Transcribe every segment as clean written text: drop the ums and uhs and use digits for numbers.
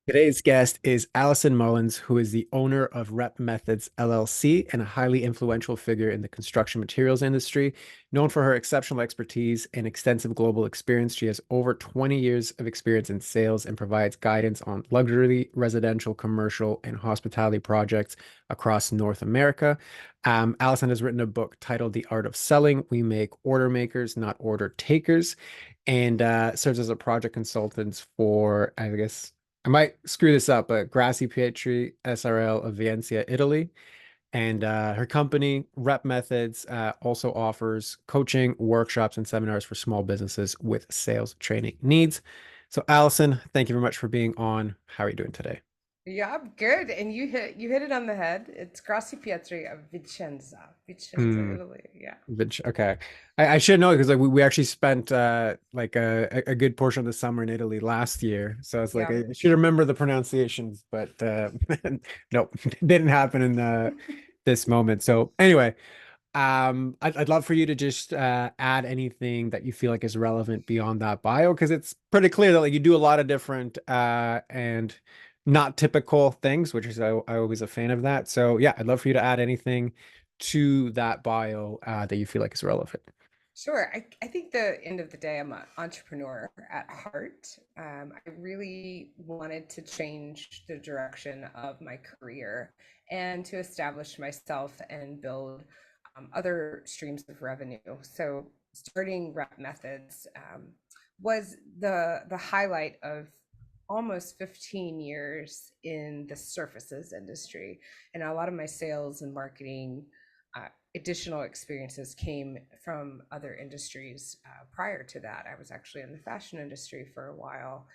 Today's guest is Alison Mullins, who is the owner of Rep Methods LLC and a highly influential figure in the construction materials industry. Known for her exceptional expertise and extensive global experience, she has over 20 years of experience in sales and provides guidance on luxury, residential, commercial, and hospitality projects across North America. Alison has written a book titled The Art of Selling. We make order makers, not order takers, and serves as a project consultant for, I guess, I might screw this up, but Grassi Pietre SRL of Vicenza, Italy. And her company, Rep Methods, also offers coaching, workshops, and seminars for small businesses with sales training needs. So, Allison, thank you very much for being on. How are you doing today? Yeah, I'm good. And you hit it on the head. It's Grassi Pietre of Vicenza, Hmm. Italy. Yeah. Okay. I should know because like we actually spent like a good portion of the summer in Italy last year. So it's like Yeah. I should remember the pronunciations, but nope, didn't happen in this moment. So anyway, I'd love for you to just add anything that you feel like is relevant beyond that bio, because it's pretty clear that like you do a lot of different and not typical things, which is I always a fan of that. So yeah, I'd love for you to add anything to that bio that you feel like is relevant. Sure. I think the end of the day, I'm an entrepreneur at heart. I really wanted to change the direction of my career and to establish myself and build other streams of revenue. So starting Rep Methods was the highlight of almost 15 years in the services industry, and a lot of my sales and marketing uh, additional experiences came from other industries. Prior to that, I was actually in the fashion industry for a while,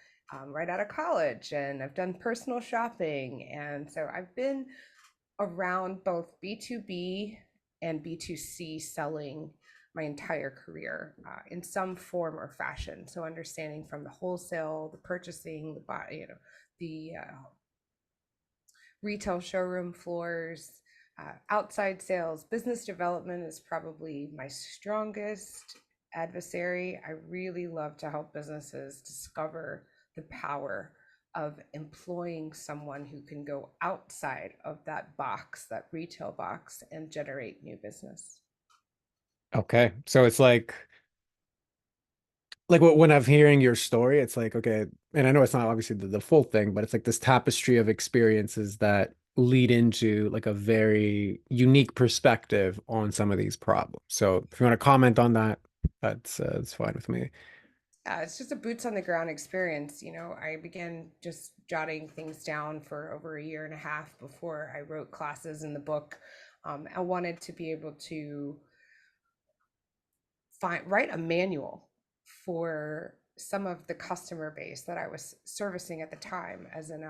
right out of college, and I've done personal shopping. And so I've been around both B2B and B2C selling my entire career in some form or fashion. So understanding from the wholesale, the purchasing, the retail showroom floors, outside sales, business development is probably my strongest adversary. I really love to help businesses discover the power of employing someone who can go outside of that box, that retail box, and generate new business. Okay, so it's like when I'm hearing your story, it's like, okay, and I know it's not obviously the full thing, but it's like this tapestry of experiences that lead into like a very unique perspective on some of these problems. So if you want to comment on that, that's fine with me. Yeah, it's just a boots on the ground experience. I began just jotting things down for over a year and a half before I wrote classes in the book. I wanted to be able to write a manual for some of the customer base that I was servicing at the time as an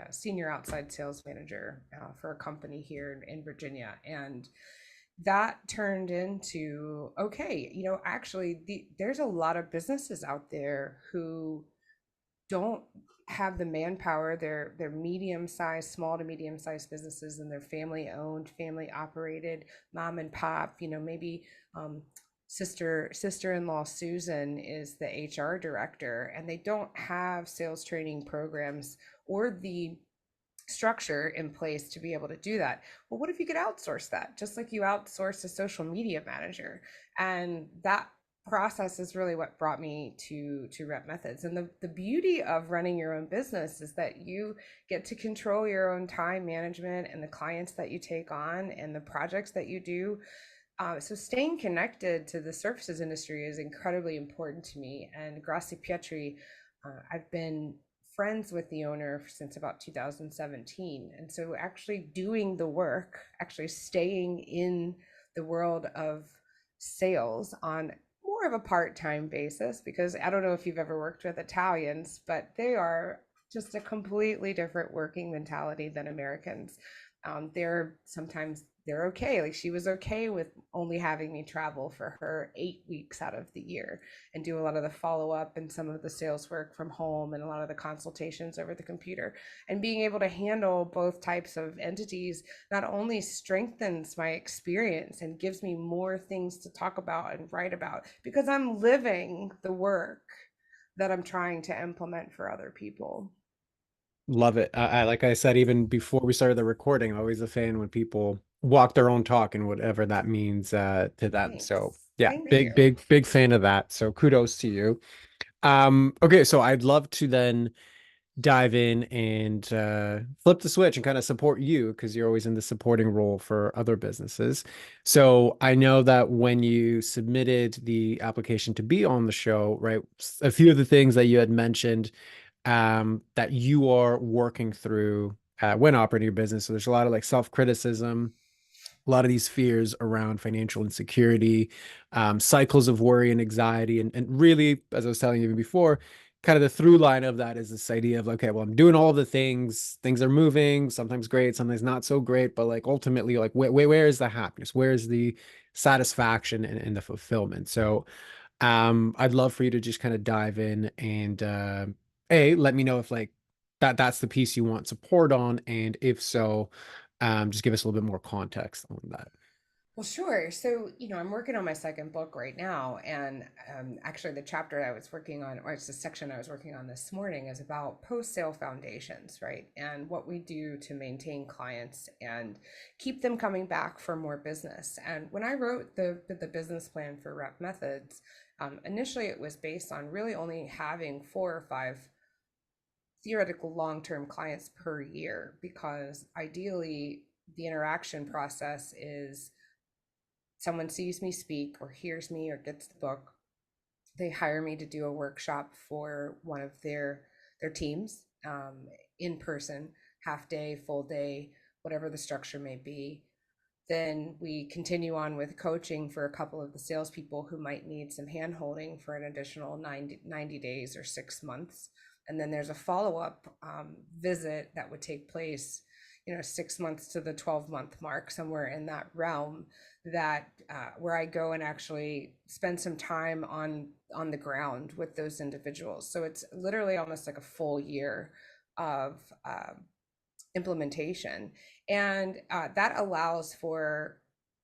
senior outside sales manager for a company here in Virginia. And that turned into, okay, actually, there's a lot of businesses out there who don't have the manpower. They're medium sized, small to medium sized businesses, and they're family owned, family operated, mom and pop. Maybe um, sister-in-law Susan is the HR director, and they don't have sales training programs or the structure in place to be able to do that. Well, what if you could outsource that, just like you outsource a social media manager? And that process is really what brought me to Rep Methods. And the beauty of running your own business is that you get to control your own time management and the clients that you take on and the projects that you do. So staying connected to the services industry is incredibly important to me. And Grassi Pietri, I've been friends with the owner since about 2017. And so actually doing the work, actually staying in the world of sales on more of a part-time basis, because I don't know if you've ever worked with Italians, but they are just a completely different working mentality than Americans. They're okay. Like, she was okay with only having me travel for her 8 weeks out of the year and do a lot of the follow up and some of the sales work from home and a lot of the consultations over the computer. And being able to handle both types of entities not only strengthens my experience and gives me more things to talk about and write about, because I'm living the work that I'm trying to implement for other people. Love it. Like I said, even before we started the recording, I'm always a fan when people walk their own talk and whatever that means to them. So Thanks. yeah, Thank big, you. big, big fan of that. So kudos to you. Okay, so I'd love to then dive in and flip the switch and kind of support you because you're always in the supporting role for other businesses. So I know that when you submitted the application to be on the show, right, a few of the things that you had mentioned that you are working through when operating your business. So there's a lot of like self-criticism, a lot of these fears around financial insecurity, cycles of worry and anxiety. And really, as I was telling you even before, kind of the through line of that is this idea of, okay, well, I'm doing all the things are moving, sometimes great, sometimes not so great, but like ultimately, like, where is the happiness? Where is the satisfaction and the fulfillment? So, I'd love for you to just kind of dive in and, let me know if like that's the piece you want support on, and if so, just give us a little bit more context on that. Well, sure. So, I'm working on my second book right now. And actually, the chapter I was working on, or it's the section I was working on this morning, is about post sale foundations, right? And what we do to maintain clients and keep them coming back for more business. And when I wrote the business plan for Rep Methods, initially it was based on really only having 4 or 5 theoretical long-term clients per year, because ideally the interaction process is someone sees me speak or hears me or gets the book, they hire me to do a workshop for one of their teams, in person, half day, full day, whatever the structure may be. Then we continue on with coaching for a couple of the salespeople who might need some hand holding for an additional 90 days or 6 months. And then there's a follow-up visit that would take place, 6 months to the 12-month mark, somewhere in that realm, that where I go and actually spend some time on the ground with those individuals. So it's literally almost like a full year of implementation. And that allows for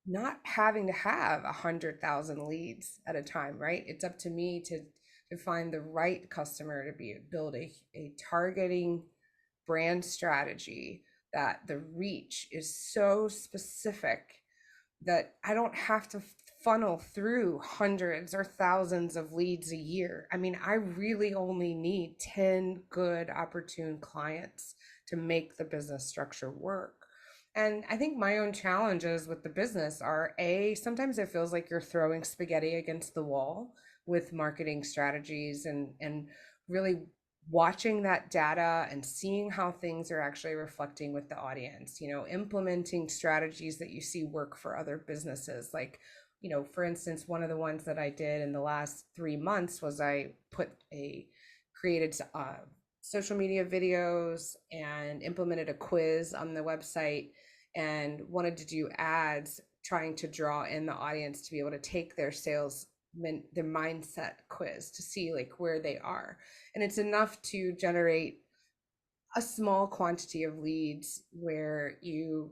not having to have 100,000 leads at a time, right? It's up to me to find the right customer, to build a targeting brand strategy, that the reach is so specific that I don't have to funnel through hundreds or thousands of leads a year. I mean, I really only need 10 good, opportune clients to make the business structure work. And I think my own challenges with the business are, sometimes it feels like you're throwing spaghetti against the wall with marketing strategies, and really watching that data and seeing how things are actually reflecting with the audience, implementing strategies that you see work for other businesses. Like, for instance, one of the ones that I did in the last 3 months was I created social media videos and implemented a quiz on the website, and wanted to do ads trying to draw in the audience to be able to take their their mindset quiz to see like where they are. And it's enough to generate a small quantity of leads where you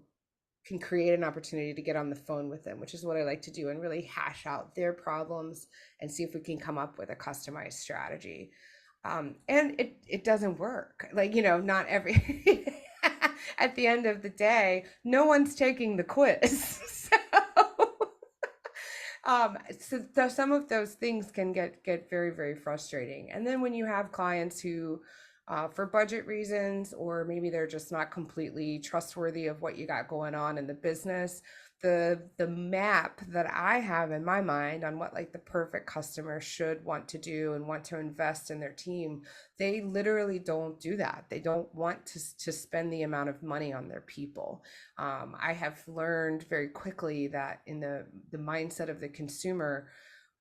can create an opportunity to get on the phone with them, which is what I like to do, and really hash out their problems and see if we can come up with a customized strategy. And it doesn't work. Like, not every at the end of the day, no one's taking the quiz. So some of those things can get very, very frustrating. And then when you have clients who, for budget reasons, or maybe they're just not completely trustworthy of what you got going on in the business, the map that I have in my mind on what like the perfect customer should want to do and want to invest in their team, they literally don't do that. They don't want to spend the amount of money on their people. I have learned very quickly that in the mindset of the consumer,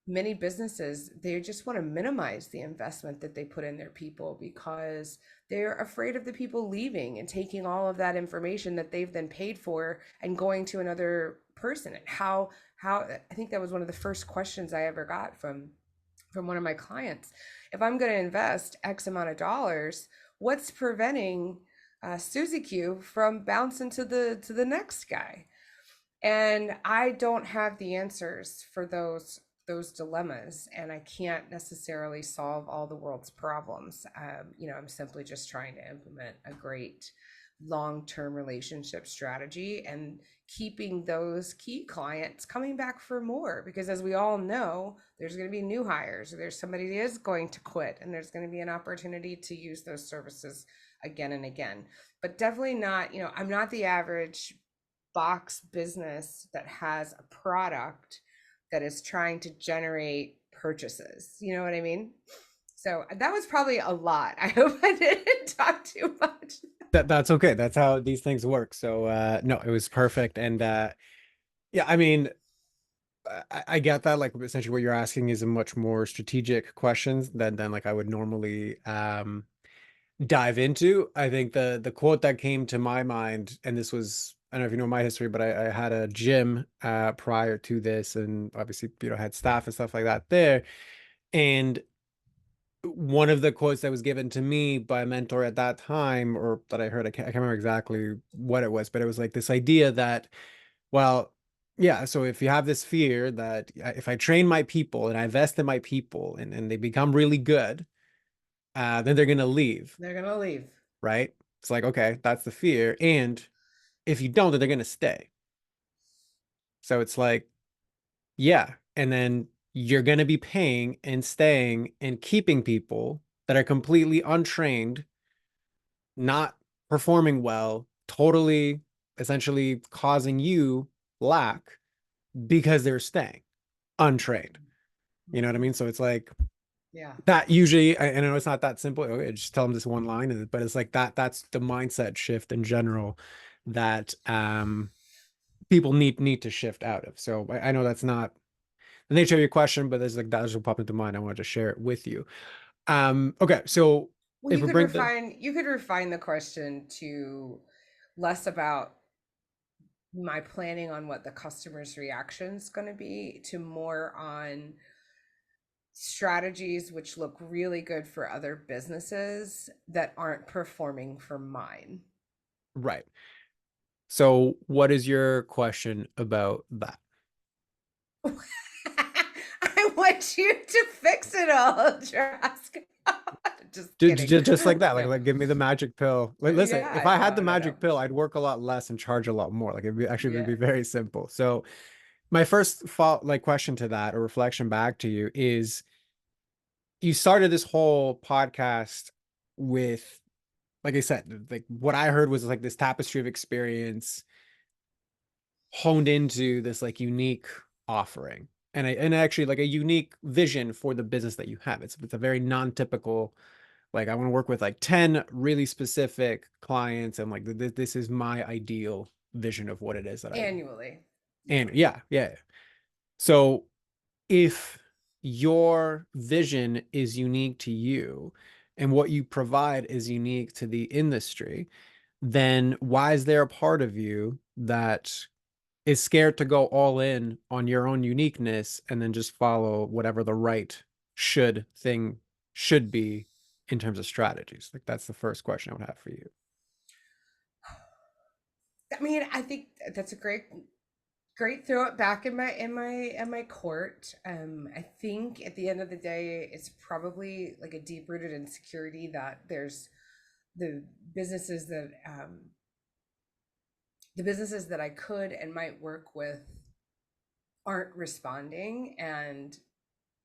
many businesses, they just want to minimize the investment that they put in their people, because they're afraid of the people leaving and taking all of that information that they've then paid for and going to another person. And how I think that was one of the first questions I ever got from one of my clients. If I'm going to invest X amount of dollars, what's preventing Susie Q from bouncing to the next guy? And I don't have the answers for those those dilemmas, and I can't necessarily solve all the world's problems. I'm simply just trying to implement a great long-term relationship strategy and keeping those key clients coming back for more, because as we all know, there's going to be new hires, there's somebody that is going to quit, and there's going to be an opportunity to use those services again and again. But definitely not, I'm not the average box business that has a product that is trying to generate purchases. You know what I mean? So that was probably a lot. I hope I didn't talk too much. That's okay. That's how these things work. So no, it was perfect. And yeah, I mean, I get that. Like essentially what you're asking is a much more strategic questions than like I would normally dive into. I think the quote that came to my mind, and this was, I don't know if you know my history, but I had a gym prior to this, and obviously, had staff and stuff like that there. And one of the quotes that was given to me by a mentor at that time, or that I heard, I can't remember exactly what it was, but it was like this idea that, well, yeah, so if you have this fear that if I train my people and I invest in my people and they become really good, then they're gonna leave, They're going to leave. right? It's like, okay, that's the fear. And if you don't, then they're gonna stay. So it's like, yeah. And then you're gonna be paying and staying and keeping people that are completely untrained, not performing well, totally essentially causing you lack because they're staying untrained. You know what I mean? So it's like Yeah. that usually, I know it's not that simple. Okay, just tell them this one line, but it's like that's the mindset shift in general that people need to shift out of. So I know that's not the nature of your question, but there's like that just popped into mind. I wanted to share it with you. Okay, so Well, if we bring the you could refine the question to less about my planning on what the customer's reaction is going to be, to more on strategies which look really good for other businesses that aren't performing for mine. right. So what is your question about that? I want you to fix it all, Trask. Just kidding. Just like that, No. like give me the magic pill. Like, listen, if Yeah, I had no, the no, no. magic pill, I'd work a lot less and charge a lot more. Like it'd be actually would Yeah. be very simple. So my first thought, like question to that or reflection back to you is you started this whole podcast with, like I said, like what I heard was like this tapestry of experience honed into this like unique offering and actually like a unique vision for the business that you have. It's a very non-typical, like I want to work with like 10 really specific clients and like this is my ideal vision of what it is that I want. Annually. Yeah. And yeah. So if your vision is unique to you and what you provide is unique to the industry, then why is there a part of you that is scared to go all in on your own uniqueness and then just follow whatever the right thing should be in terms of strategies? Like that's the first question I would have for you. I mean, I think that's a great throw it back in my court. I think at the end of the day, it's probably like a deep rooted insecurity that there's the businesses that I could and might work with aren't responding, and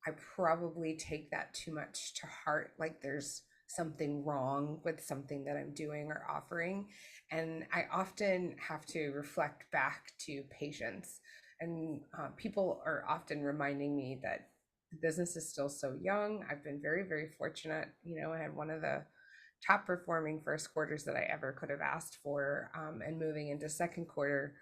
I probably take that too much to heart. Like there's something wrong with something that I'm doing or offering. And I often have to reflect back to patience. And people are often reminding me that the business is still so young. I've been very, very fortunate. I had one of the top performing first quarters that I ever could have asked for. And moving into second quarter,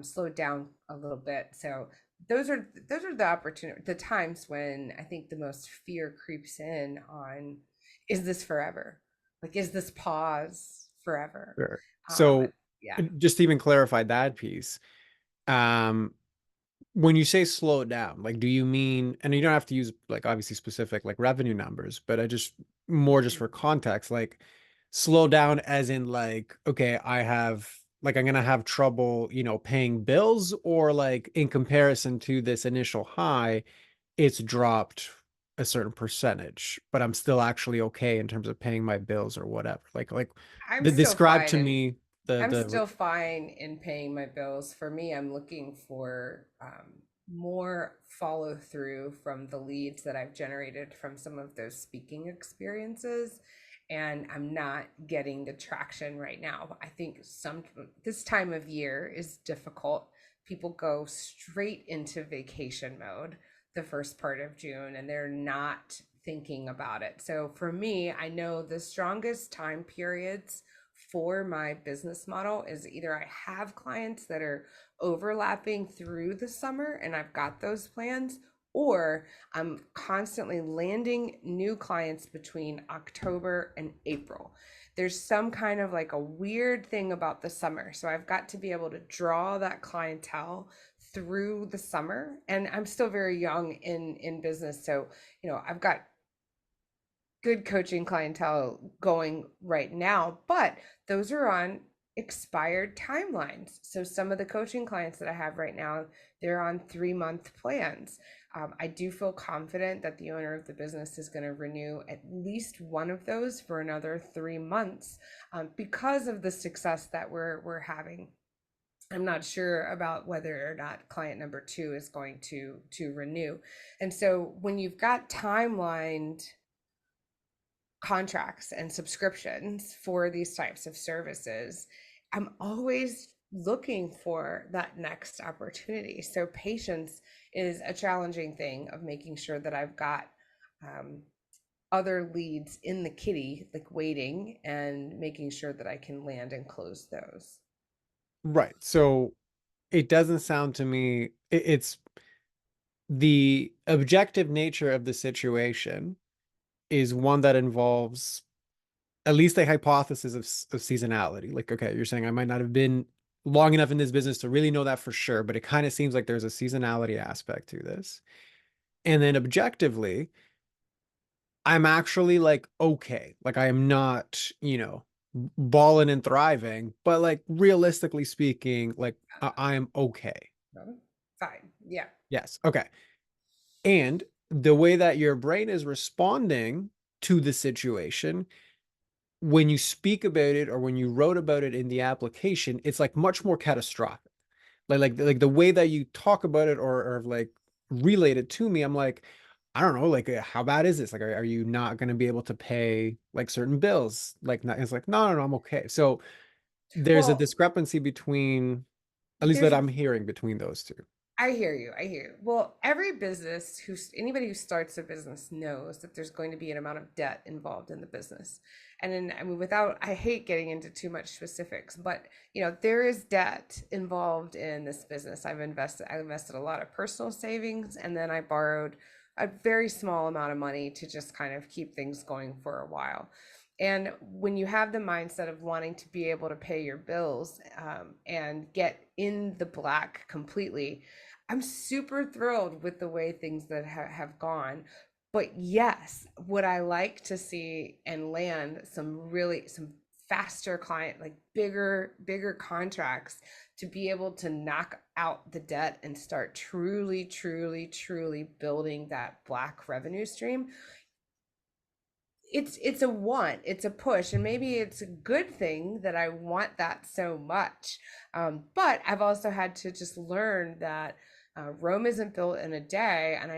slowed down a little bit. So those are the times when I think the most fear creeps in on, is this forever? Like, is this pause forever? Sure. Um, So yeah. just to even clarify that piece, um, when you say slow down, like do you mean, and you don't have to use like obviously specific like revenue numbers, but I just more just for context, like slow down as in like, okay, I'm gonna have trouble, paying bills, or like in comparison to this initial high, it's dropped a certain percentage, but I'm still actually okay in terms of paying my bills or whatever. Like I'm the still describe fine to and me I'm the still fine in paying my bills. For me, I'm looking for more follow through from the leads that I've generated from some of those speaking experiences. And I'm not getting the traction right now. I think this time of year is difficult. People go straight into vacation mode the first part of June and they're not thinking about it. So for me, I know the strongest time periods for my business model is either I have clients that are overlapping through the summer and I've got those plans, or I'm constantly landing new clients between October and April. There's some kind of like a weird thing about the summer. So I've got to be able to draw that clientele through the summer. And I'm still very young in business. So, I've got good coaching clientele going right now, but those are on expired timelines. So some of the coaching clients that I have right now, they're on 3-month plans. I do feel confident that the owner of the business is going to renew at least one of those for another 3 months, because of the success that we're having. I'm not sure about whether or not client number 2 is going to renew. And so when you've got timelined contracts and subscriptions for these types of services, I'm always looking for that next opportunity. So patience is a challenging thing of making sure that I've got um, other leads in the kitty, like waiting and making sure that I can land and close those. right. So it doesn't sound to me it's the objective nature of the situation is one that involves at least a hypothesis of seasonality. Like, okay, you're saying I might not have been long enough in this business to really know that for sure, but it kind of seems like there's a seasonality aspect to this. And then objectively, I'm actually like okay. Like I am not, balling and thriving, but like realistically speaking, like I am okay. Fine. Yeah. Yes. Okay. And the way that your brain is responding to the situation, when you speak about it or when you wrote about it in the application, it's like much more catastrophic. Like the way that you talk about it or like relate it to me, I'm like, I don't know, like how bad is this? Like, are you not going to be able to pay like certain bills? Like, it's like, no, I'm okay. So there's a Well, discrepancy between, at least there's that I'm hearing between those two. I hear you. I hear you. Well, every business anybody who starts a business knows that there's going to be an amount of debt involved in the business. I mean, I hate getting into too much specifics, but there is debt involved in this business. I invested a lot of personal savings and then I borrowed a very small amount of money to just kind of keep things going for a while. And when you have the mindset of wanting to be able to pay your bills, and get in the black completely, I'm super thrilled with the way things that have gone. But yes, would I like to see and land some faster client, like bigger contracts to be able to knock out the debt and start truly building that black revenue stream? It's a want, it's a push, and maybe it's a good thing that I want that so much. But I've also had to just learn that Rome isn't built in a day, and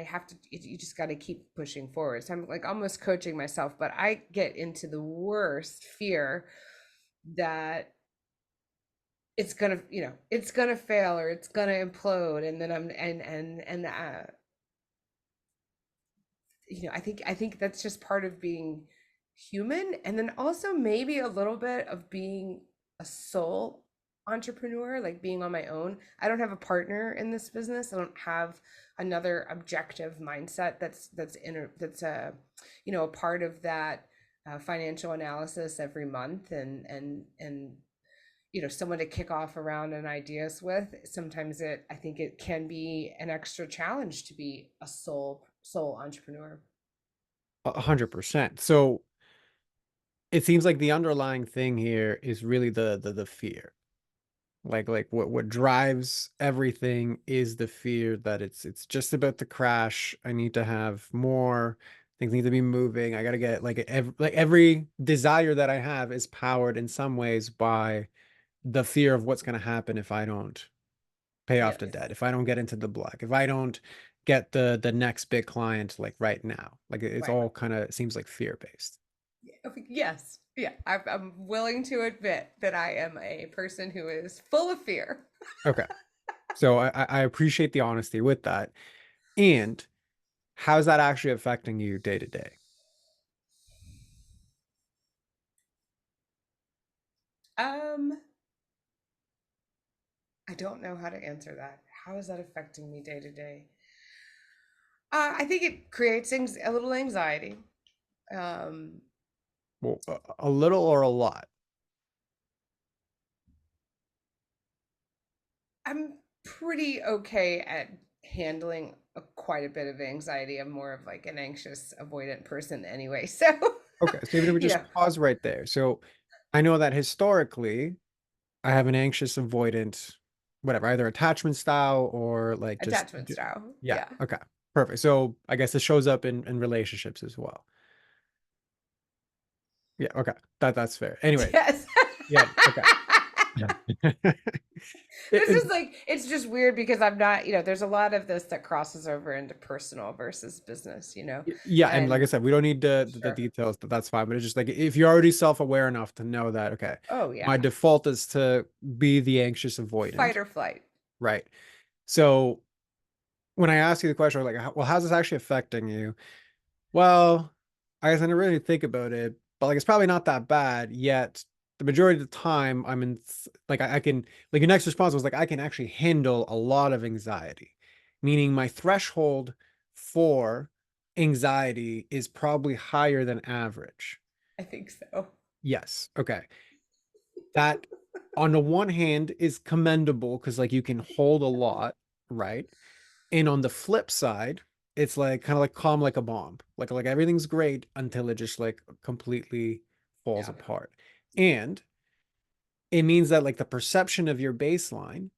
you just got to keep pushing forward. So I'm like almost coaching myself, but I get into the worst fear that it's gonna fail or it's gonna implode, and then I think that's just part of being human, and then also maybe a little bit of being a sole entrepreneur, like being on my own. I don't have a partner in this business. I don't have another objective mindset that's a part of that financial analysis every month, and someone to kick off around and ideas with. Sometimes I think it can be an extra challenge to be a sole entrepreneur. 100%. So it seems like the underlying thing here is really the fear. Like what drives everything is the fear that it's just about to crash. I need to have more. Things need to be moving. I gotta get like every desire that I have is powered in some ways by the fear of what's gonna happen if I don't pay off the Yes. debt, if I don't get into the black, if I don't get the next big client like right now. Like it's Right. all kind of seems like fear based. Yes. Yeah. I'm willing to admit that I am a person who is full of fear. Okay. So I appreciate the honesty with that. And how's that actually affecting you day to day? Um, I don't know how to answer that. How is that affecting me day to day? I think it creates a little anxiety. Um, Well, a little or a lot? I'm pretty okay at handling quite a bit of anxiety. I'm more of like an anxious, avoidant person anyway. So, Okay, so even if we you just know, pause right there. So I know that historically I have an anxious avoidant, whatever, either attachment style or like just attachment style. yeah, Yeah. okay. Perfect. So I guess it shows up in relationships as well. Yeah, okay. That's fair. Anyways, Yes. yeah, okay. Yeah. This It- is like, it's just weird because I'm not, there's a lot of this that crosses over into personal versus business, yeah, and like I and said, we don't need the sure. details, but that's fine. But it's just like if you're already self-aware enough to know that, okay, Oh, my yeah. default is to be the anxious avoidant, Fight or flight. right? So when I ask you the question, like, well, how's this actually affecting you? Well, I guess I didn't really think about it, but like it's probably not that bad yet. The majority of the time, I'm in like I can like your next response was like I can actually handle a lot of anxiety, meaning my threshold for anxiety is probably higher than average. I think so. Yes. Okay. That on the one hand is commendable because like you can hold a lot, right? And on the flip side, it's like kind of like calm like a bomb. Like everything's great until it just like completely falls Yeah. apart. And it means that like the perception of your baseline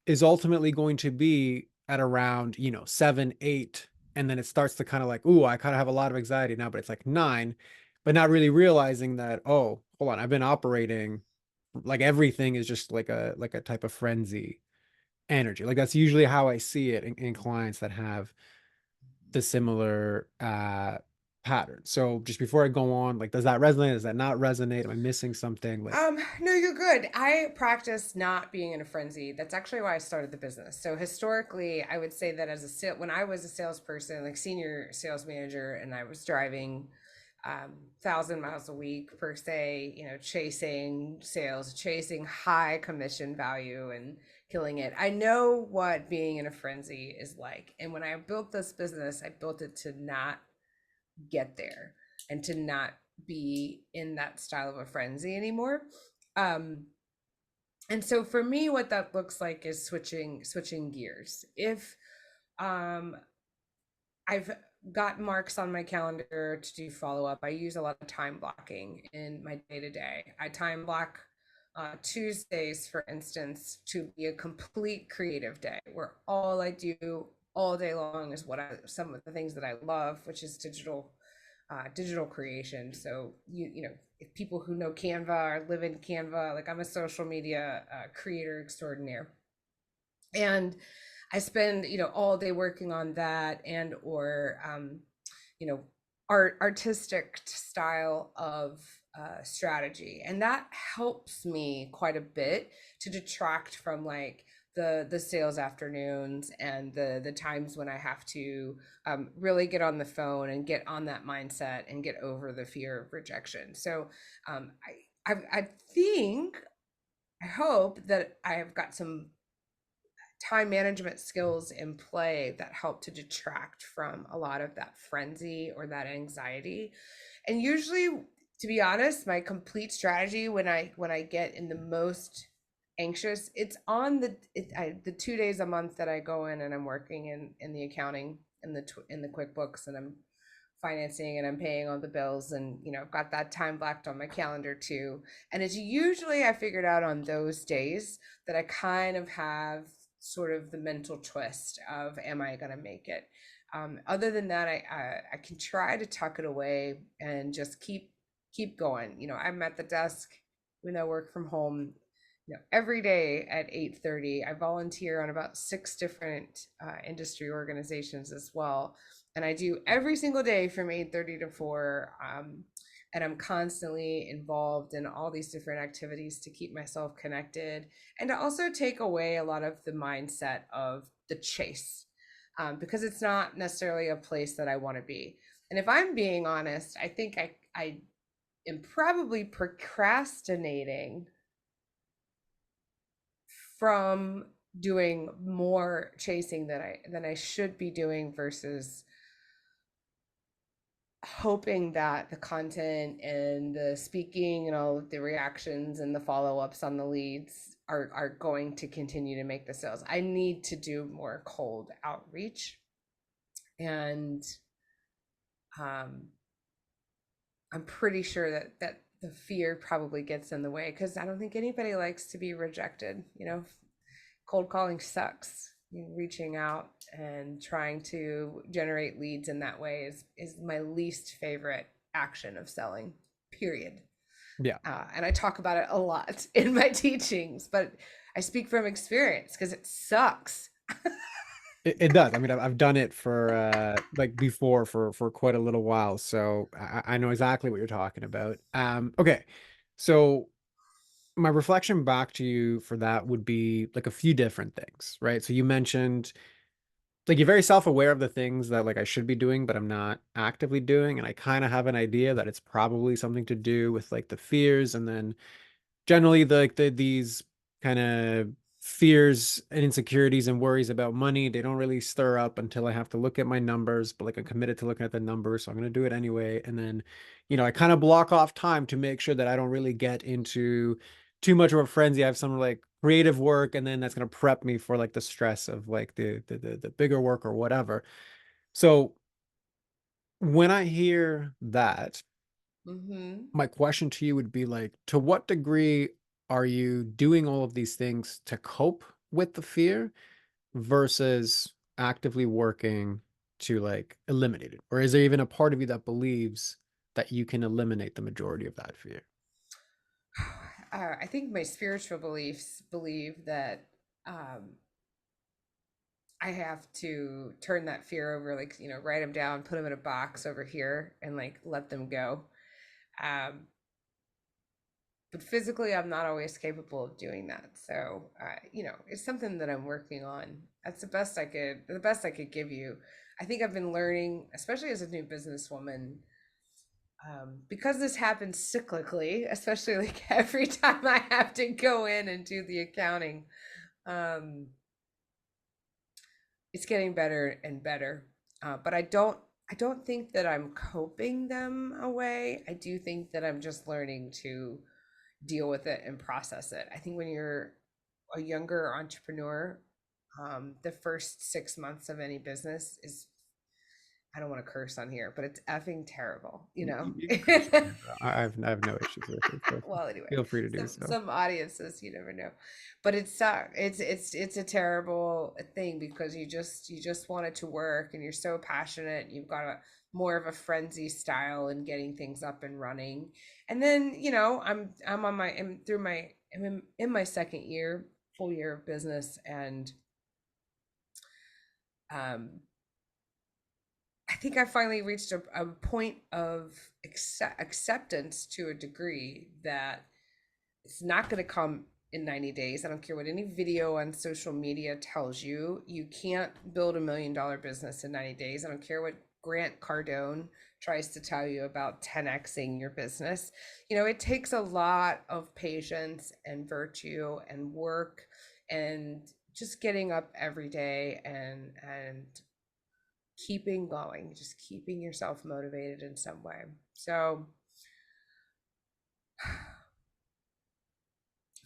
is ultimately going to be at around, 7, 8. And then it starts to kind of like, ooh, I kind of have a lot of anxiety now, but it's like 9, but not really realizing that, oh, hold on, I've been operating like everything is just like a type of frenzy energy. Like that's usually how I see it in clients that have the similar pattern. So just before I go on, like, does that resonate? Does that not resonate? Am I missing something? Like, No, you're good. I practice not being in a frenzy. That's actually why I started the business. So historically, I would say that when I was a salesperson, like senior sales manager, and I was driving 1,000 miles a week per se, chasing sales, chasing high commission value and killing it. I know what being in a frenzy is like. And when I built this business, I built it to not get there and to not be in that style of a frenzy anymore. Um, and so for me, what that looks like is switching gears. If um, I've got marks on my calendar to do follow up, I use a lot of time blocking in my day to day. I time block Tuesdays, for instance, to be a complete creative day where all I do all day long is some of the things that I love, which is digital creation. So if people who know Canva or live in Canva, like I'm a social media creator extraordinaire, and I spend all day working on that and or you know artistic style of strategy, and that helps me quite a bit to detract from like the sales afternoons and the times when I have to really get on the phone and get on that mindset and get over the fear of rejection. So I think I hope that I have got some time management skills in play that help to detract from a lot of that frenzy or that anxiety. And usually, to be honest, my complete strategy when I get in the most anxious, it's on the 2 days a month that I go in and I'm working in the accounting in the QuickBooks, and I'm financing and I'm paying all the bills, and I've got that time blocked on my calendar too. And it's usually, I figured out on those days that I kind of have sort of the mental twist of, am I going to make it? Other than that, I can try to tuck it away and just keep going. I'm at the desk when I work from home, every day at 8:30. I volunteer on about 6 different industry organizations as well, and I do every single day from 8:30 to 4. And I'm constantly involved in all these different activities to keep myself connected and to also take away a lot of the mindset of the chase, because it's not necessarily a place that I want to be. And if I'm being honest, I think I am probably procrastinating from doing more chasing than I should be doing, versus hoping that the content and the speaking and all of the reactions and the follow-ups on the leads are going to continue to make the sales. I need to do more cold outreach, and um, I'm pretty sure that the fear probably gets in the way, because I don't think anybody likes to be rejected. Cold calling sucks. Reaching out and trying to generate leads in that way is my least favorite action of selling, period. Yeah. And I talk about it a lot in my teachings, but I speak from experience because it sucks. It does. I mean, I've done it for like before for quite a little while, so I know exactly what you're talking about. Okay, so my reflection back to you for that would be like a few different things, right? So you mentioned like you're very self-aware of the things that like I should be doing, but I'm not actively doing, and I kind of have an idea that it's probably something to do with like the fears, and then generally these kind of fears and insecurities and worries about money, they don't really stir up until I have to look at my numbers, but like I'm committed to looking at the numbers, so I'm going to do it anyway. And then I kind of block off time to make sure that I don't really get into too much of a frenzy. I have some like creative work, and then that's going to prep me for like the stress of like the bigger work or whatever. So when I hear that, Mm-hmm. my question to you would be like, to what degree are you doing all of these things to cope with the fear versus actively working to like eliminate it? Or is there even a part of you that believes that you can eliminate the majority of that fear? I think my spiritual beliefs believe that um, I have to turn that fear over, like, write them down, put them in a box over here, and like let them go. Um, but physically, I'm not always capable of doing that. So, it's something that I'm working on. That's the best I could give you. I think I've been learning, especially as a new businesswoman, because this happens cyclically, especially like every time I have to go in and do the accounting. Um, it's getting better and better. But I don't think that I'm coping them away. I do think that I'm just learning to deal with it and process it. I think when you're a younger entrepreneur, the first 6 months of any business is, I don't want to curse on here, but it's effing terrible, You can curse on here, bro. I have no issues with it, so Well, anyway, feel free to do so. some audiences, you never know, but it's a terrible thing, because you just want it to work, and you're so passionate. You've got a more of a frenzy style in getting things up and running, and then I'm on my I'm through my I'm in my second year, full year of business, and um I think I finally reached a point of acceptance to a degree that it's not going to come in 90 days. I don't care what any video on social media tells you. You can't build $1 million business in 90 days. I don't care what Grant Cardone tries to tell you about 10xing your business. It takes a lot of patience and virtue and work, and just getting up every day and keeping going, just keeping yourself motivated in some way. So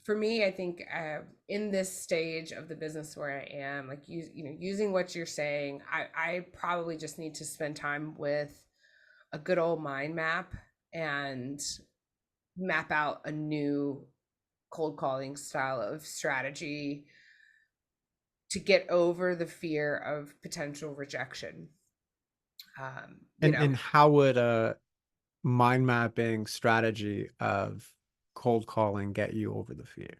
for me, I think in this stage of the business where I am, like using what you're saying, I probably just need to spend time with a good old mind map and map out a new cold calling style of strategy to get over the fear of potential rejection. You know, And how would a mind mapping strategy of cold calling get you over the fear?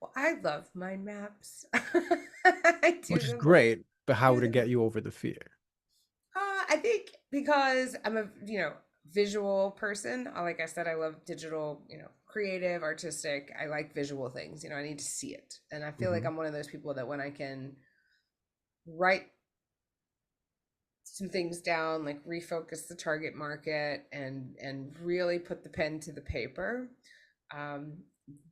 well, I love mind maps. I Which is great, but how do would it them. get you over the fear? I think because I'm a, visual person. Like I said, I love digital, creative, artistic. I like visual things. I need to see it. And I feel like Hmm. I'm one of those people that when I can write some things down, like refocus the target market and really put the pen to the paper, um,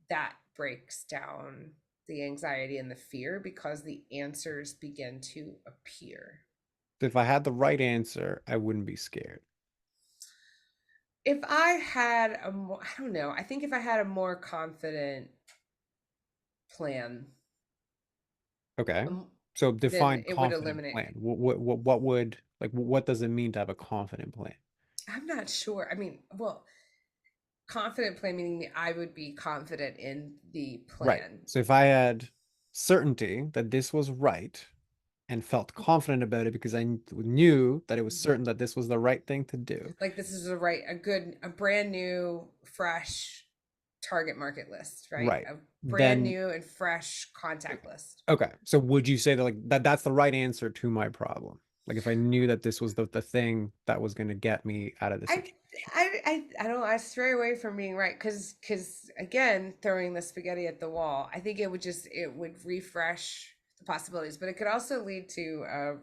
that breaks down the anxiety and the fear because the answers begin to appear. If I had the right answer, I wouldn't be scared. If I had a more, I don't know, I think if I had a more confident plan, Okay. um, So then define it would confident eliminate. plan. What would like what does it mean to have a confident plan? I'm not sure. I mean, well, confident plan meaning I would be confident in the Right. plan. So if I had certainty that this was right and felt confident about it because I knew that it was Mhm. certain that this was the right thing to do. Like this is a brand new, fresh target market list, right? Right. A brand Then new and fresh contact list. okay. So would you say that like that's the right answer to my problem? Like if I knew that this was the thing that was going to get me out of the I situation. I don't I stray away from being right because again throwing the spaghetti at the wall. I think it would refresh the possibilities, but it could also lead to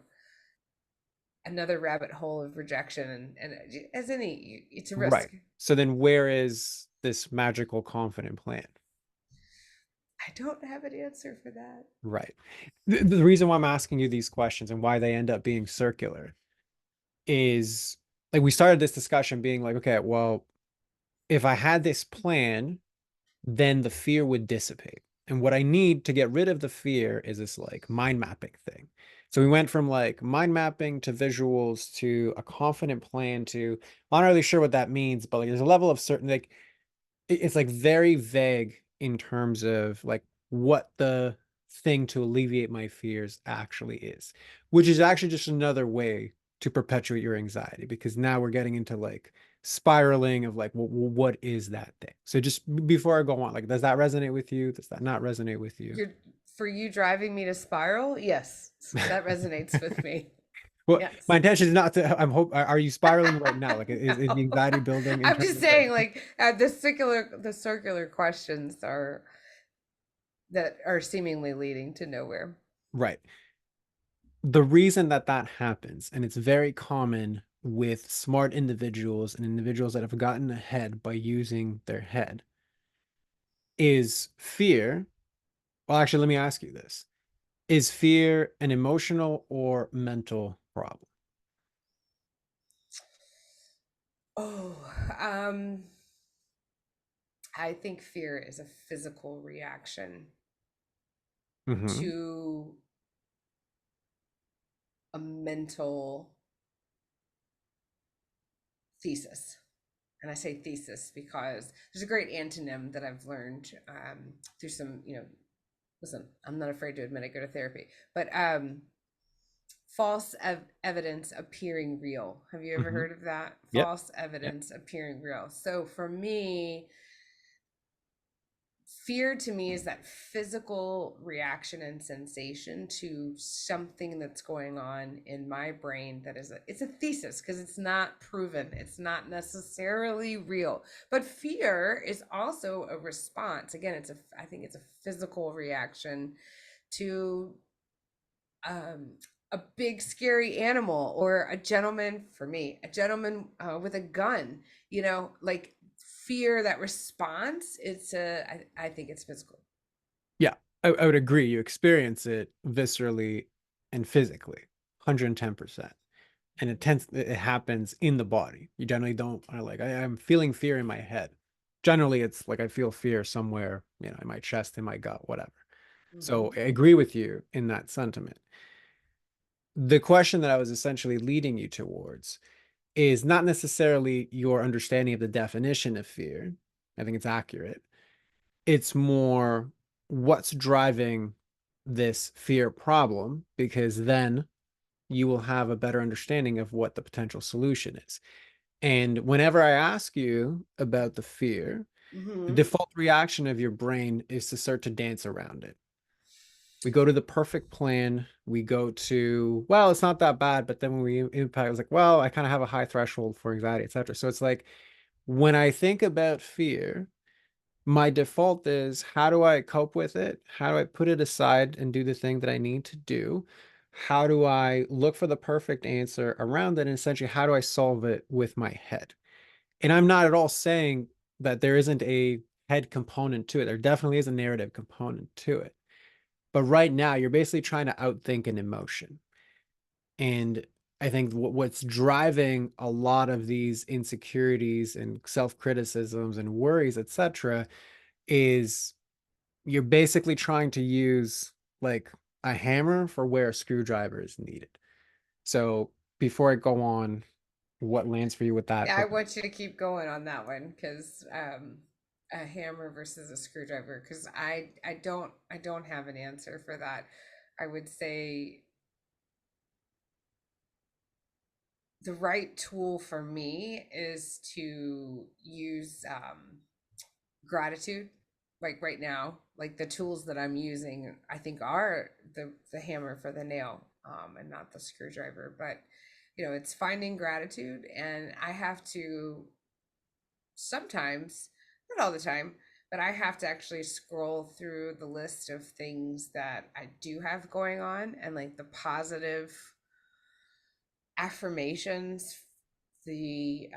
another rabbit hole of rejection and as any it's a Right. risk. So then where is this magical confident plan? I don't have an answer for that. Right. The reason why I'm asking you these questions and why they end up being circular is like we started this discussion being like, okay, well, if I had this plan, then the fear would dissipate. And what I need to get rid of the fear is this like mind mapping thing. So we went from like mind mapping to visuals to a confident plan to I'm not really sure what that means, but like there's a level of certain like it's like very vague in terms of like what the thing to alleviate my fears actually is, which is actually just another way to perpetuate your anxiety because now we're getting into like spiraling of like, well, what is that thing? So just before I go on, like, does that resonate with you? Does that not resonate with you? You're for you driving me to spiral? Yes, that resonates with me. Well, my Yes. intention is not to. I'm hope. Are you spiraling right now? Like, is the No. anxiety building in I'm terms just of like, saying, like the circular questions are that are seemingly leading to nowhere. right? The reason that that happens, and it's very common with smart individuals and individuals that have gotten ahead by using their head, is fear. Well, actually, let me ask you this. Is fear an emotional or mental problem? Oh, I think fear is a physical reaction Hmm. to a mental thesis. And I say thesis because there's a great antonym that I've learned through some, listen, I'm not afraid to admit I go to therapy, but false evidence appearing real. Have you ever Hmm. heard of that? Yep. False Yep. evidence appearing real. So for me, fear to me is that physical reaction and sensation to something that's going on in my brain that is it's a thesis because it's not proven, it's not necessarily real, but fear is also a response. Again, I think it's a physical reaction to um a big scary animal or a gentleman, for me, a gentleman with a gun, like fear, that response, I think it's physical. Yeah, I would agree. You experience it viscerally and physically, 110%. And it happens in the body. You generally don't are like I'm feeling fear in my head. Generally, it's like I feel fear somewhere, in my chest, in my gut, whatever. So Mm-hmm. I agree with you in that sentiment. The question that I was essentially leading you towards is not necessarily your understanding of the definition of fear. I think it's accurate. It's more what's driving this fear problem, because then you will have a better understanding of what the potential solution is. And whenever I ask you about the fear, the Hmm. default reaction of your brain is to start to dance around it. We go to the perfect plan. We go to, well, it's not that bad, but then when we impact, it's like, well, I kind of have a high threshold for anxiety, etc. So it's like when I think about fear, my default is how do I cope with it? How do I put it aside and do the thing that I need to do? How do I look for the perfect answer around it? And essentially, how do I solve it with my head? And I'm not at all saying that there isn't a head component to it. There definitely is a narrative component to it. But right now, you're basically trying to outthink an emotion. And I think what's driving a lot of these insecurities and self-criticisms and worries, etc., is you're basically trying to use like a hammer for where a screwdriver is needed. So before I go on, what lands for you with that? Yeah, I want you to keep going on that one because a hammer versus a screwdriver, because I don't have an answer for that. I would say the right tool for me is to use gratitude. Like right now, like the tools that I'm using, I think are the hammer for the nail, and not the screwdriver. But it's finding gratitude, and I have to sometimes, not all the time, but I have to actually scroll through the list of things that I do have going on and like the positive affirmations. The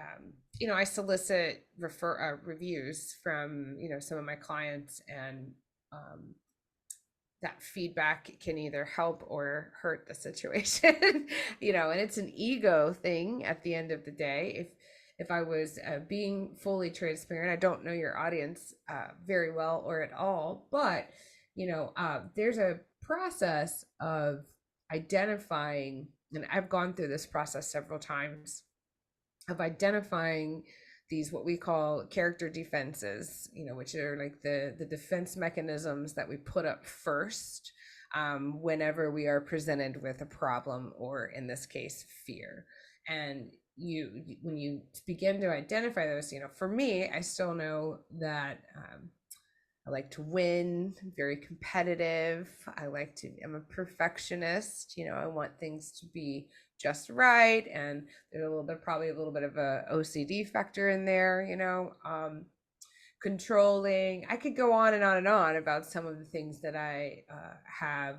I solicit refer reviews from some of my clients, and um, that feedback can either help or hurt the situation. And it's an ego thing at the end of the day. If I was being fully transparent, I don't know your audience very well or at all, but there's a process of identifying, and I've gone through this process several times, of identifying these what we call character defenses, which are like the defense mechanisms that we put up first whenever we are presented with a problem, or in this case, fear. And when you begin to identify those, for me, I still know that I like to win, I'm very competitive. I'm a perfectionist. I want things to be just right. And there's probably a little bit of a OCD factor in there, controlling. I could go on and on and on about some of the things that I have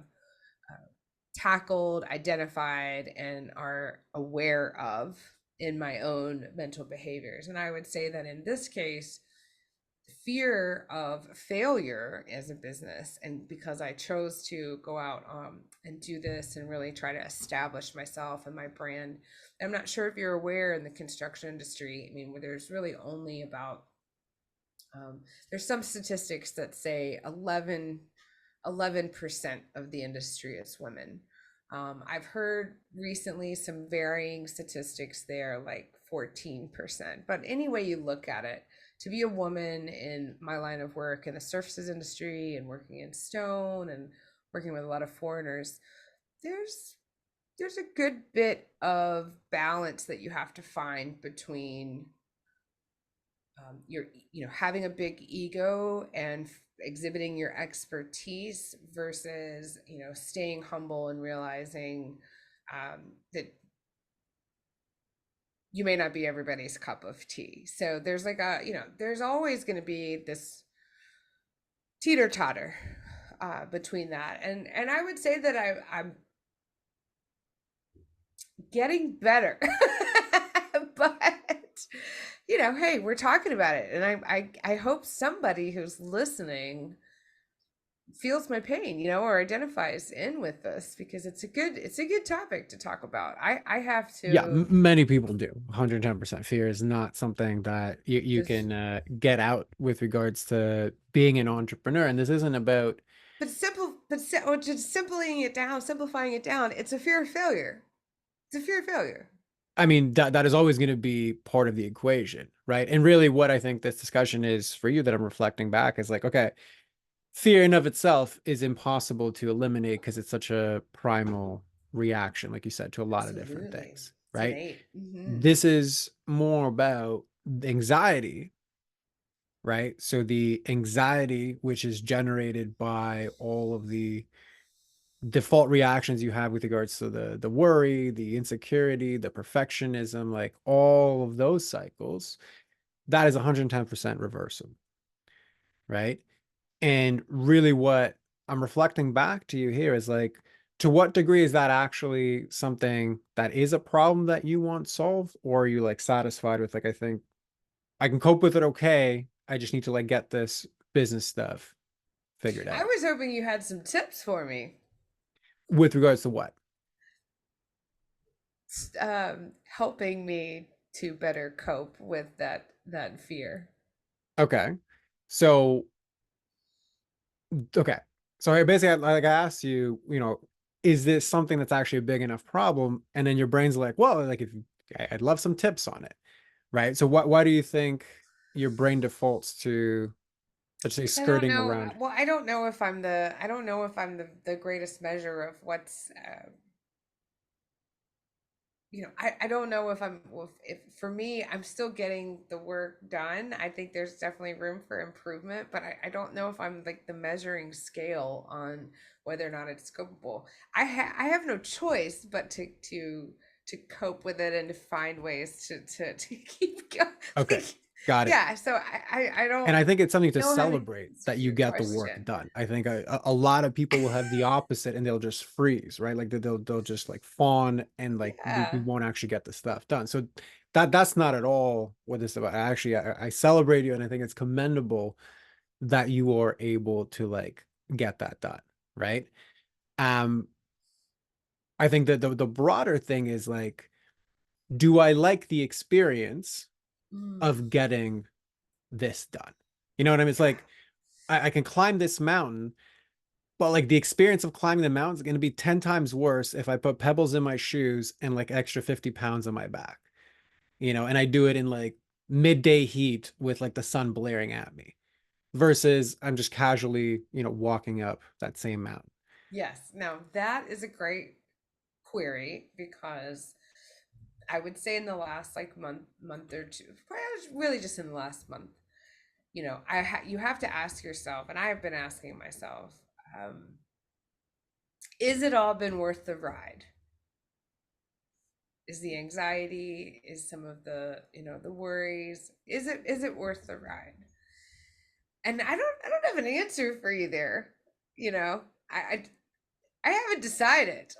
tackled, identified, and are aware of in my own mental behaviors. And I would say that in this case, fear of failure as a business, and because I chose to go out and do this and really try to establish myself and my brand. I'm not sure if you're aware, in the construction industry, I mean, where there's really only about there's some statistics that say 11% of the industry is women. I've heard recently some varying statistics there, like 14%. But any way you look at it, to be a woman in my line of work in the services industry and working in stone and working with a lot of foreigners, there's there's a good bit of balance that you have to find between your having a big ego and exhibiting your expertise versus staying humble and realizing that you may not be everybody's cup of tea. So there's like there's always going to be this teeter totter between that, and I would say that I'm getting better. But hey, we're talking about it, and I hope somebody who's listening feels my pain, or identifies in with this, because it's a good topic to talk about. I have Yeah, to many people do. 110%. Fear is not something that you this can get out with regards to being an entrepreneur. And this isn't about, but simple but just simplifying it down, it's a fear of failure. It's a fear of failure. I mean, that is always going to be part of the equation, right? And really what I think this discussion is for you that I'm reflecting back is like, okay, fear in of itself is impossible to eliminate because it's such a primal reaction, like you said, to a lot of different Absolutely. things, It's right? innate. This is more about anxiety, right? So the anxiety, which is generated by all of the default reactions you have with regards to the worry, the insecurity, the perfectionism, like all of those cycles, that is 110% reversible, right? And really what I'm reflecting back to you here is like, to what degree is that actually something that is a problem that you want solved, or are you like satisfied with like, I think I can cope with it okay. I just need to like get this business stuff figured I out. was hoping you had some tips for me, With regards to what? helping me to better cope with that fear. Okay. So, okay. So I basically like I asked you, is this something that's actually a big enough problem? And then your brain's like, well, like if I'd love some tips on it, right? So why do you think your brain defaults to, let's say, Because I don't skirting know. around? Well, I don't know if I'm the greatest measure of what's I don't know if if for me, I'm still getting the work done. I think there's definitely room for improvement, but I don't know if I'm like the measuring scale on whether or not it's scopable. I have no choice but to cope with it and to find ways to keep going. Okay, Like, got it. yeah, so I And don't I think it's something to know how to celebrate answer that you your get the work question. done. I think a lot of people will have the opposite and they'll just freeze, right? Like they'll just like fawn and like we Yeah. won't actually get the stuff done. So that's not at all what this is about. Actually, I celebrate you and I think it's commendable that you are able to like get that done, right? Um, I think that the broader thing is like, do I like the experience Mm, of getting this done? You know what I mean? It's yeah. like I can climb this mountain, but like the experience of climbing the mountain is going to be 10 times worse if I put pebbles in my shoes and like extra 50 pounds on my back, and I do it in like midday heat with like the sun blaring at me versus I'm just casually, walking up that same mountain. Yes. Now that is a great query because I would say in the last like month or two, probably really just in the last month, you have to ask yourself, and I have been asking myself, is it all been worth the ride? Is the anxiety, is some of the worries, is it worth the ride? And I don't have an answer for you there. You know, I I haven't decided.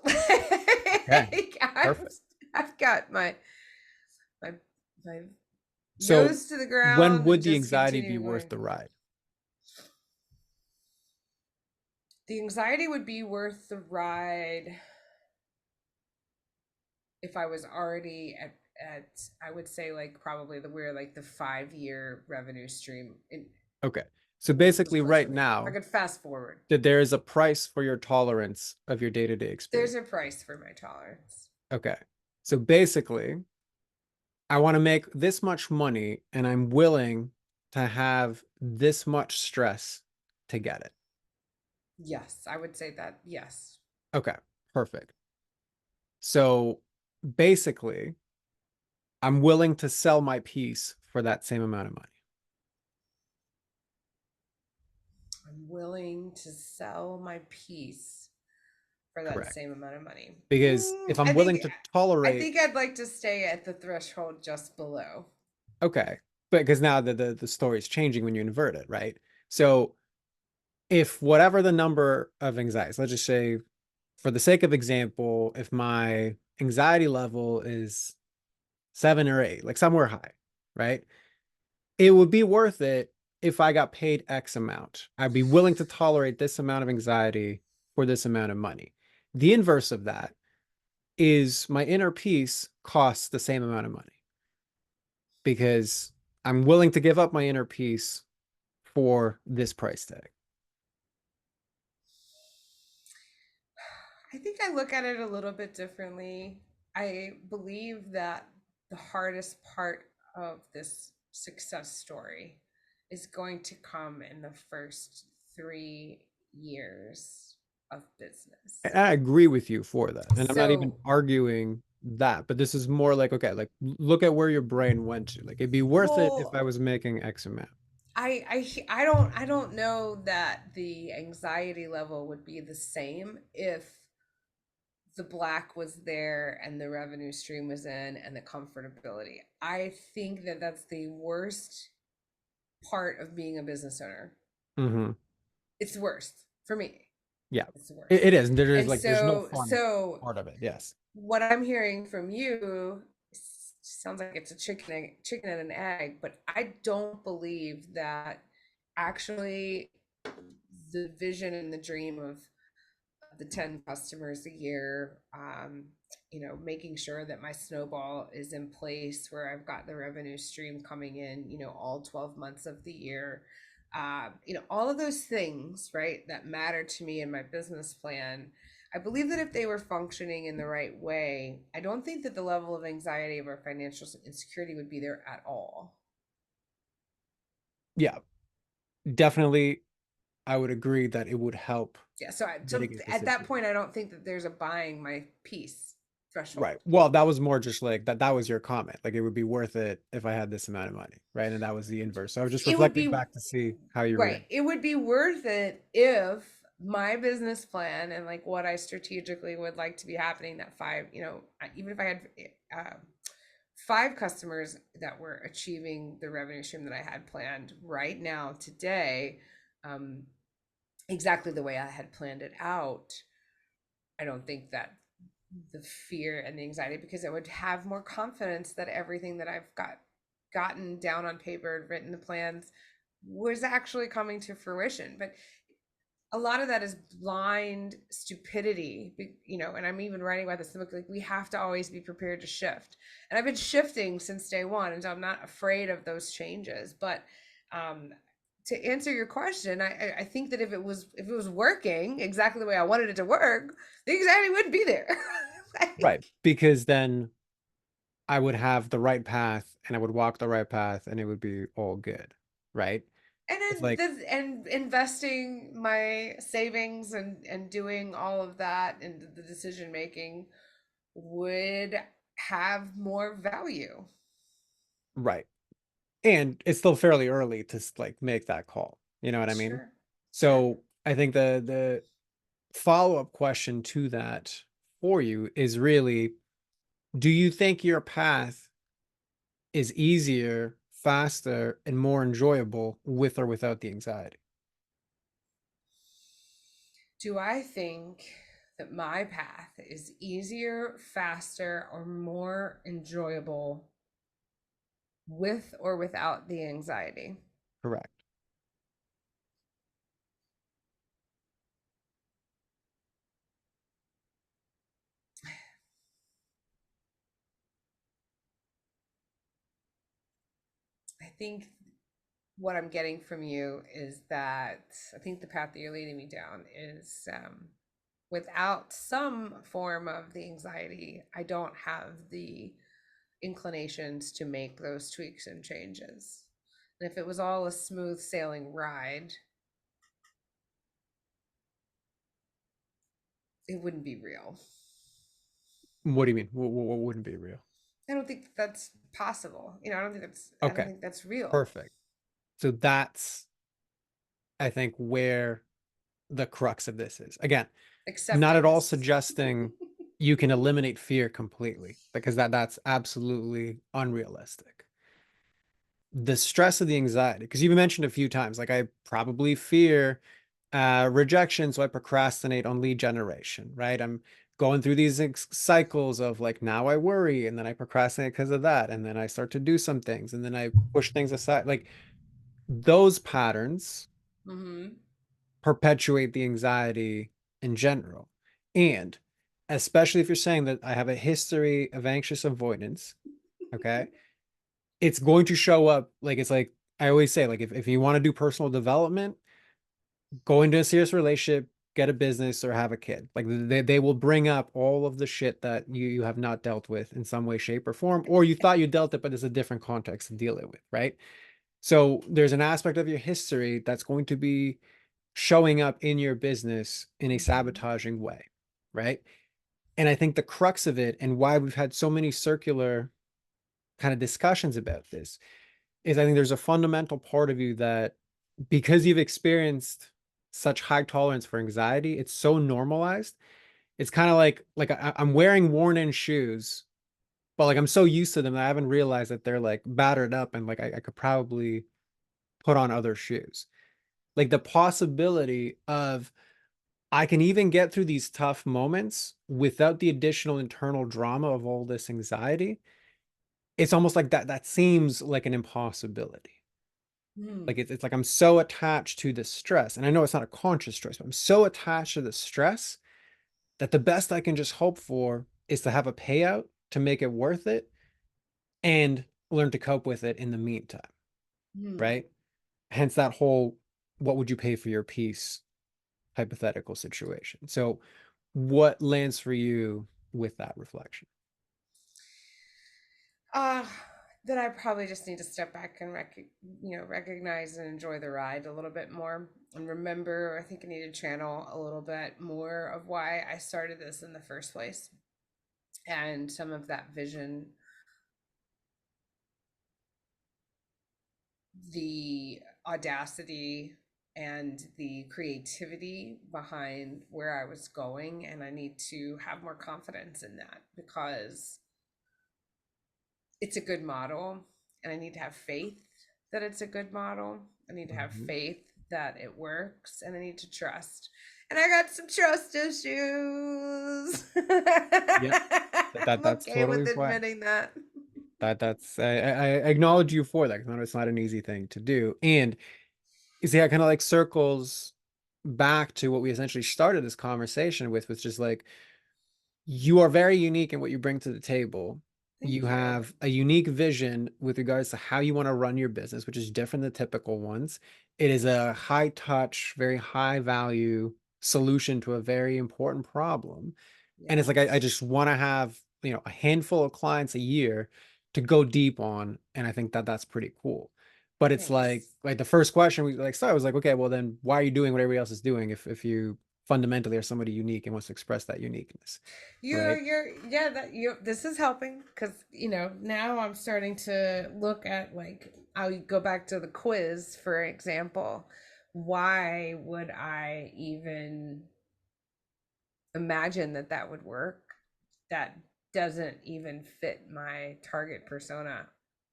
Okay, Like, perfect. I've got my my So nose to the when ground and would the just anxiety be continue worth going. the ride? The anxiety would be worth the ride if I was already at I would say like probably we're like the 5 year revenue stream in Okay. So was basically close right for me. If I now could fast forward, that there is a price for your tolerance of your day-to-day there's experience. a price for my tolerance. Okay. So basically, I want to make this much money and I'm willing to have this much stress to get it. Yes, I would say that. Yes. Okay, perfect. So basically, I'm willing to sell my piece for that same amount of money. I'm willing to sell my piece for that Correct. same amount of money. Because if I'm I willing think to I tolerate, think I'd like to stay at the threshold just below. okay, but because now the story is changing when you invert it, right? So if whatever the number of anxieties, let's just say for the sake of example, if my anxiety level is 7 or 8, like somewhere high, right? It would be worth it if I got paid X amount. I'd be willing to tolerate this amount of anxiety for this amount of money. The inverse of that is my inner peace costs the same amount of money because I'm willing to give up my inner peace for this price tag. I think I look at it a little bit differently. I believe that the hardest part of this success story is going to come in the first 3 years of And business. I agree with you for that. And I'm not even So, arguing that, but this is more like, okay, like look at where your brain went to. Like it'd be worth it if I well, was making X amount. I don't know that the anxiety level would be the same if the black was there and the revenue stream was in and the comfortability. I think that that's the worst part of being a business owner. Hmm. It's the worst for me. Yeah, It's the worst. it is. And there is And like, there's no so fun so part of it. Yes. what I'm hearing from you sounds like it's a chicken and an egg, but I don't believe that actually the vision and the dream of the 10 customers a year, making sure that my snowball is in place where I've got the revenue stream coming in, all 12 months of the year. All of those things, right, that matter to me in my business plan. I believe that if they were functioning in the right way, I don't think that the level of anxiety of our financial insecurity would be there at all. Yeah, definitely. I would agree that it would help Yeah. So mitigate the at that situation. point, I don't think that there's a buying my piece Right. threshold. Well, that was more just like that. That was your comment. Like it would be worth it if I had this amount of money. Right. And that was the inverse. So I was just It would reflecting be back to see how you right. react. It would be worth it if my business plan and like what I strategically would like to be happening that five, even if I had uh, five customers that were achieving the revenue stream that I had planned right now today, um, exactly the way I had planned it out, I don't think that the fear and the anxiety, because I would have more confidence that everything that I've gotten down on paper, written the plans, was actually coming to fruition. But a lot of that is blind stupidity, and I'm even writing about this in the book. Like, we have to always be prepared to shift, and I've been shifting since day one, and so I'm not afraid of those changes. But um to answer your question, I think that if it was working exactly the way I wanted it to work, the anxiety wouldn't be there. Right. Like, Because then I would have the right path and I would walk the right path and it would be all good. Right. and It's then like, and investing my savings and doing all of that and the decision making would have more value. right. And it's still fairly early to like make that call. You know what I mean? Sure. Sure. So I think the follow-up question to that for you is really, do you think your path is easier, faster, and more enjoyable with or without the anxiety? Do I think that my path is easier, faster, or more enjoyable with or without the anxiety? Correct. I think what I'm getting from you is that I think the path that you're leading me down is, without some form of the anxiety, I don't have the inclinations to make those tweaks and changes. And if it was all a smooth sailing ride, it wouldn't be real. What do you mean? What wouldn't be real? I don't think that's possible. I don't Okay, think that's real. perfect. So that's, I think, where the crux of this is. Again, not at all Acceptance. suggesting you can eliminate fear completely, because that's absolutely unrealistic. The stress of the anxiety, because you've mentioned a few times, like I probably fear rejection, so I procrastinate on lead generation, right? I'm going through these cycles of like, now I worry and then I procrastinate because of that, and then I start to do some things and then I push things aside. Like those patterns Mm-hmm. perpetuate the anxiety in general. And especially if you're saying that I have a history of anxious avoidance, okay, it's going to show up. Like, it's like I always say, like, if you want to do personal development, go into a serious relationship, get a business, or have a kid. Like they will bring up all of the shit that you have not dealt with in some way, shape, or form, or you thought you dealt it, but it's a different context to deal it with, right? So there's an aspect of your history that's going to be showing up in your business in a Mhm. sabotaging way, right? And I think the crux of it and why we've had so many circular kind of discussions about this is I think there's a fundamental part of you that because you've experienced such high tolerance for anxiety, it's so normalized. It's kind of like I'm wearing worn-in shoes, but like I'm so used to them that I haven't realized that they're like battered up and like I could probably put on other shoes. Like the possibility of I can even get through these tough moments without the additional internal drama of all this anxiety. It's almost like that seems like an impossibility. Like Mm. it's like I'm so attached to the stress. And I know it's not a conscious choice, but I'm so attached to the stress that the best I can just hope for is to have a payout to make it worth it and learn to cope with it in the meantime, Mm. right? Hence that whole what would you pay for your peace hypothetical situation. So what lands for you with that reflection? Uh, that I probably just need to step back and recognize and enjoy the ride a little bit more. And remember, I think I need to channel a little bit more of why I started this in the first place and some of that vision, the audacity and the creativity behind where I was going. And I need to have more confidence in that because it's a good model, and I need to have faith that it's a good model. I need to have Mhm. faith that it works, and I need to trust. And I got some trust issues. Yep. I'm That's okay totally with fine. admitting that. That's I acknowledge you for that. 'Cause I know it's not an easy thing to do. And you see, I kind of like circles back to what we essentially started this conversation with, which is like you are very unique in what you bring to the table. You Thank you. have a unique vision with regards to how you want to run your business, which is different than typical ones. It is a high touch, very high value solution to a very important problem. And it's like I Yes. just want to have, a handful of clients a year to go deep on. And I think that that's pretty cool. But it's like Thanks. the first question we like started was like, okay, well then why are you doing what everybody else is doing if you fundamentally are somebody unique and wants to express that uniqueness, right? Yeah, that you this is helping because now I'm starting to look at, like, I'll go back to the quiz, for example. Why would I even imagine that that would work? That doesn't even fit my target persona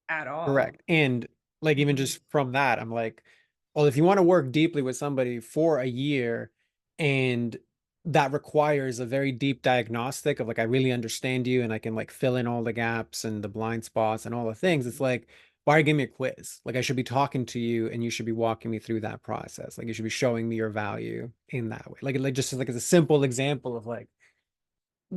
at all. Correct. And like even Mhm. just from that, I'm like, well, if you want to work deeply with somebody for a year and that requires a very deep diagnostic of like I really understand you and I can like fill in all the gaps and the blind spots and all the things, it's like, why are you giving me a quiz? Like I should be talking to you and you should be walking me through that process. Like you should be showing me your value in that way. Like just like as a simple example of like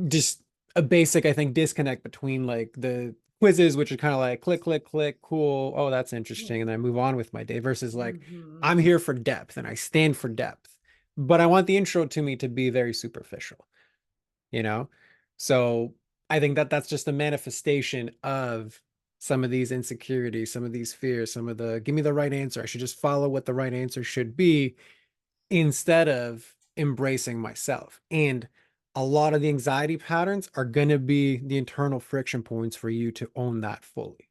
just a basic, I think, disconnect between like the quizzes, which are kind of like click, click, click, cool. Oh, that's interesting. And then I move on with my day versus like Mm-hmm. I'm here for depth and I stand for depth. But I want the intro to me to be very superficial, you know? So I think that that's just a manifestation of some of these insecurities, some of these fears, some of the give me the right answer. I should just follow what the right answer should be instead of embracing myself. And a lot of the anxiety patterns are going to be the internal friction points for you to own that fully.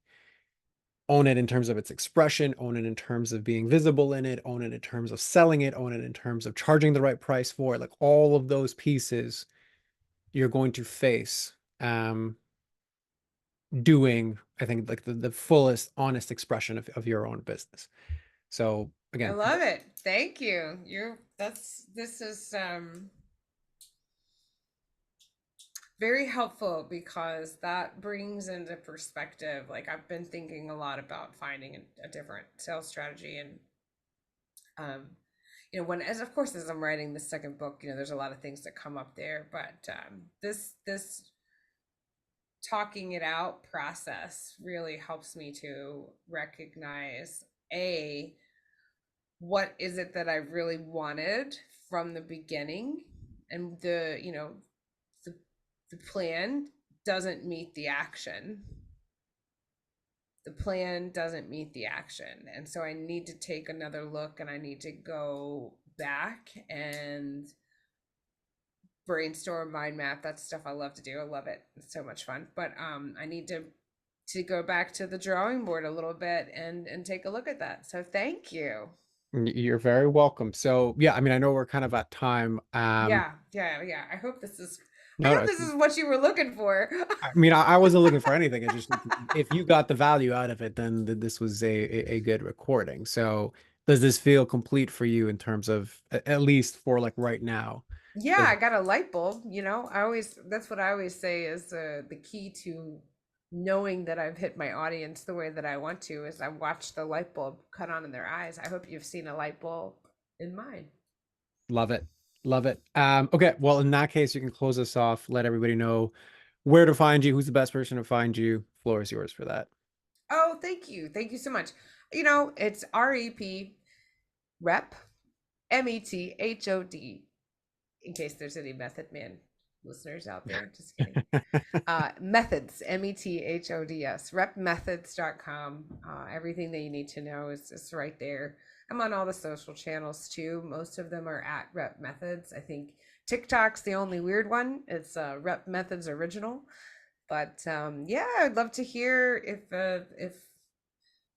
Own it in terms of its expression, own it in terms of being visible in it, own it in terms of selling it, own it in terms of charging the right price for it. Like all of those pieces you're going to face doing, I think, like the fullest honest expression of your own business. So I again, love it. Thank you. This is very helpful because that brings into perspective, like, I've been thinking a lot about finding a different sales strategy. And um when, as of course, as I'm writing the second book, there's a lot of things that come up there, but this talking it out process really helps me to recognize, a, what is it that I really wanted from the beginning, and the, the plan doesn't meet the action. The plan doesn't meet the action. And so I need to take another look, and I need to go back and brainstorm, mind map. That's stuff I love to do. I love it. It's so much fun. But I need to go back to the drawing board a little bit and take a look at that. So thank you. You're very welcome. So yeah, I mean, I know we're kind of at time. Yeah. I No, hope no, this is what you were looking for. I mean, I wasn't looking for anything. It's just if you got the value out of it, then this was a good recording. So does this feel complete for you in terms of at least for like right now? Yeah, Does I got a light bulb, I always that's what I always say is the key to knowing that I've hit my audience the way that I want to is I watch the light bulb cut on in their eyes. I hope you've seen a light bulb in mine. love it. Love it. Okay, well, in that case, you can close us off, let everybody know where to find you, who's the best person to find you. Floor is yours for that. Oh, thank you. Thank you so much. It's Rep METHOD, in case there's any Method Man listeners out there. Just kidding. Methods, METHODS, repmethods.com. Everything that you need to know is right there. I'm on all the social channels too. Most of them are at Rep Methods. I think TikTok's the only weird one. It's Rep Methods Original. But yeah, I'd love to hear if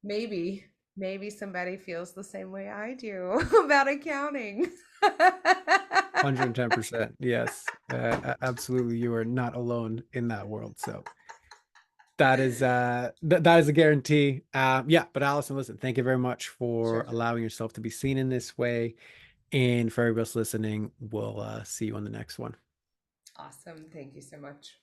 maybe somebody feels the same way I do about accounting. 110%. Yes. Absolutely. You are not alone in that world. So that is that is a guarantee. Yeah, but Allison, listen, thank you very much for Sure. allowing yourself to be seen in this way. And for everybody else listening, we'll see you on the next one. Awesome. Thank you so much.